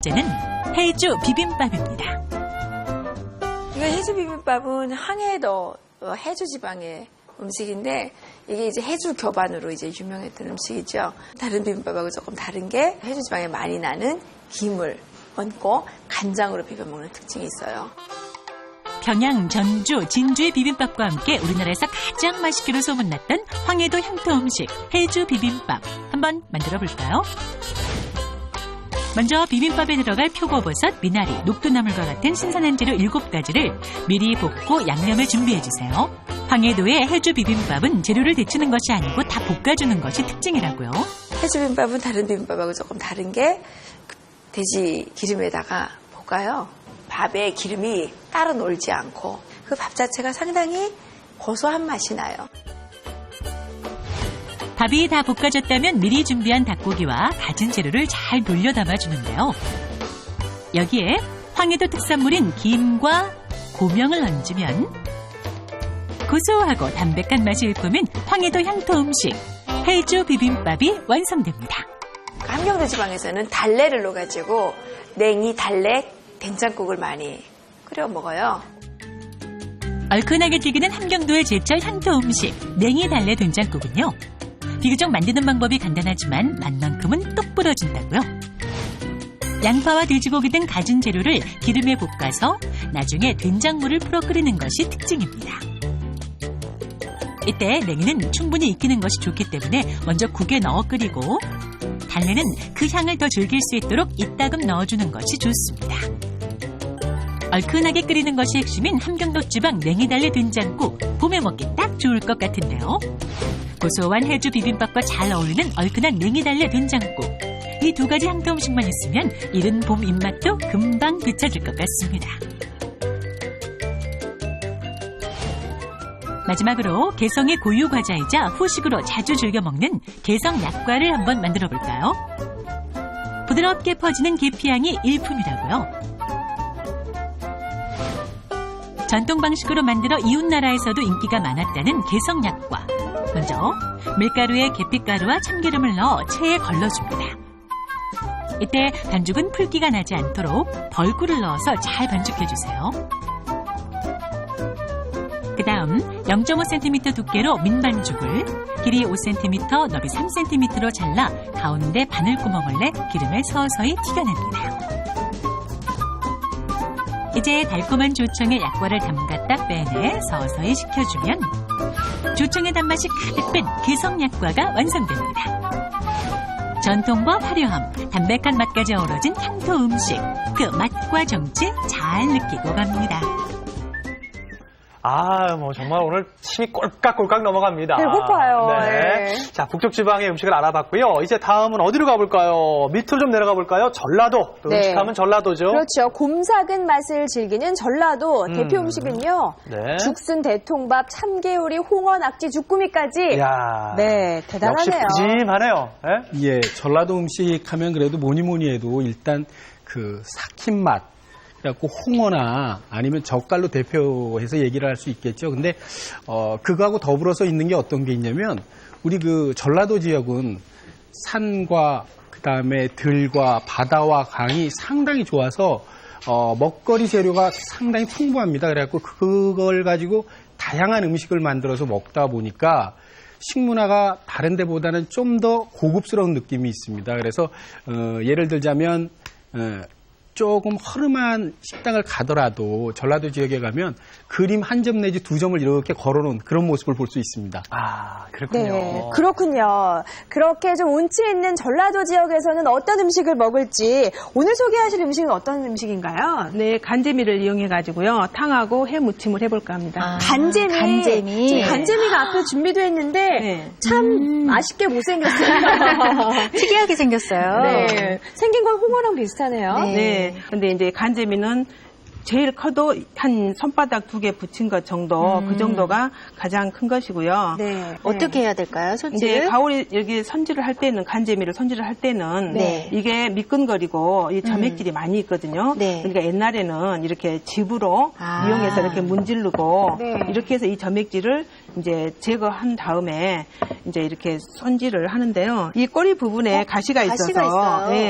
번째는 해주 비빔밥입니다. 이거 해주 비빔밥은 항해도 해주 지방의 음식인데 이게 이제 해주 교반으로 이제 유명했던 음식이죠. 다른 비빔밥하고 조금 다른 게 해주 지방에 많이 나는 김을 얹고 간장으로 비벼 먹는 특징이 있어요. 평양, 전주, 진주의 비빔밥과 함께 우리나라에서 가장 맛있기로 소문났던 황해도 향토 음식 해주 비빔밥 한번 만들어 볼까요? 먼저 비빔밥에 들어갈 표고버섯, 미나리, 녹두나물과 같은 신선한 재료 7가지를 미리 볶고 양념을 준비해주세요. 황해도의 해주 비빔밥은 재료를 데치는 것이 아니고 다 볶아주는 것이 특징이라고요. 해주 비빔밥은 다른 비빔밥하고 조금 다른 게 돼지 기름에다가 볶아요. 밥에 기름이 따로 놀지 않고 그 밥 자체가 상당히 고소한 맛이 나요. 밥이 다 볶아졌다면 미리 준비한 닭고기와 갖은 재료를 잘 돌려 담아주는데요. 여기에 황해도 특산물인 김과 고명을 얹으면 고소하고 담백한 맛이 일품인 황해도 향토 음식 해주 비빔밥이 완성됩니다. 함경도 지방에서는 달래를 넣어가지고 냉이, 달래, 된장국을 많이 끓여 먹어요. 얼큰하게 튀기는 함경도의 제철 향토 음식 냉이 달래 된장국은요. 비교적 만드는 방법이 간단하지만 맛만큼은 똑 부러진다고요. 양파와 돼지고기 등 갖은 재료를 기름에 볶아서 나중에 된장물을 풀어 끓이는 것이 특징입니다. 이때 냉이는 충분히 익히는 것이 좋기 때문에 먼저 국에 넣어 끓이고 달래는 그 향을 더 즐길 수 있도록 이따금 넣어주는 것이 좋습니다. 얼큰하게 끓이는 것이 핵심인 함경도 지방 냉이달래 된장국 봄에 먹기 딱 좋을 것 같은데요. 고소한 해주 비빔밥과 잘 어울리는 얼큰한 냉이달래 된장국 이 두 가지 향토 음식만 있으면 이른 봄 입맛도 금방 되찾을 것 같습니다. 마지막으로 개성의 고유 과자이자 후식으로 자주 즐겨 먹는 개성 약과를 한번 만들어 볼까요? 부드럽게 퍼지는 계피향이 일품이라고요. 전통 방식으로 만들어 이웃나라에서도 인기가 많았다는 개성 약과. 먼저 밀가루에 계피가루와 참기름을 넣어 체에 걸러줍니다. 이때 반죽은 풀기가 나지 않도록 벌꿀을 넣어서 잘 반죽해주세요. 그 다음 0.5cm 두께로 민반죽을 길이 5cm, 너비 3cm로 잘라 가운데 바늘구멍을 내 기름에 서서히 튀겨냅니다. 이제 달콤한 조청에 약과를 담갔다 빼내 서서히 식혀주면 조청의 단맛이 가득 뺀 개성약과가 완성됩니다. 전통과 화려함, 담백한 맛까지 어우러진 향토 음식, 그 맛과 정체 잘 느끼고 갑니다. 뭐 정말 오늘 침이 꼴깍꼴깍 넘어갑니다. 배고파요. 네. 자, 북쪽 지방의 음식을 알아봤고요. 이제 다음은 어디로 가볼까요? 밑으로 좀 내려가 볼까요? 전라도. 또 네. 음식하면 전라도죠. 그렇죠. 곰삭은 맛을 즐기는 전라도 대표 음식은요. 네. 죽순 대통밥, 참개우리, 홍어, 낙지, 주꾸미까지. 이야. 네, 대단하네요. 역시 푸짐하네요. 네? 예, 전라도 음식 하면 그래도 뭐니 해도 일단 그 삭힌 맛. 그래갖고 홍어나 아니면 젓갈로 대표해서 얘기를 할 수 있겠죠. 근데 그거하고 더불어서 있는 게 어떤 게 있냐면 우리 그 전라도 지역은 산과 그다음에 들과 바다와 강이 상당히 좋아서 먹거리 재료가 상당히 풍부합니다. 그래갖고 그걸 가지고 다양한 음식을 만들어서 먹다 보니까 식문화가 다른 데보다는 좀 더 고급스러운 느낌이 있습니다. 그래서 예를 들자면 조금 허름한 식당을 가더라도 전라도 지역에 가면 그림 한 점 내지 두 점을 이렇게 걸어놓은 그런 모습을 볼 수 있습니다. 그렇군요. 네, 그렇군요. 그렇게 좀 운치 있는 전라도 지역에서는 어떤 음식을 먹을지 오늘 소개하실 음식은 어떤 음식인가요? 네, 간재미를 이용해가지고요. 탕하고 해 무침을 해볼까 합니다. 간재미. 간재미. 지금 간재미가 앞에 준비되어 있는데 네. 참 맛있게 못생겼어요. 특이하게 생겼어요. 네, 생긴 건 홍어랑 비슷하네요. 네. 근데 이제 간재미는 제일 커도 한 손바닥 2개 붙인 것 정도, 그 정도가 가장 큰 것이고요. 네. 어떻게 해야 될까요, 손질을? 이제 가오리 여기 손질을 할 때는 간재미를 손질을 할 때는 네. 이게 미끈거리고 이 점액질이 많이 있거든요. 네. 그러니까 옛날에는 이렇게 집으로 이용해서 이렇게 문지르고 네. 이렇게 해서 이 점액질을 이제 제거한 다음에 이제 이렇게 손질을 하는데요. 이 꼬리 부분에 가시가 있어서 가시가 있어요. 네.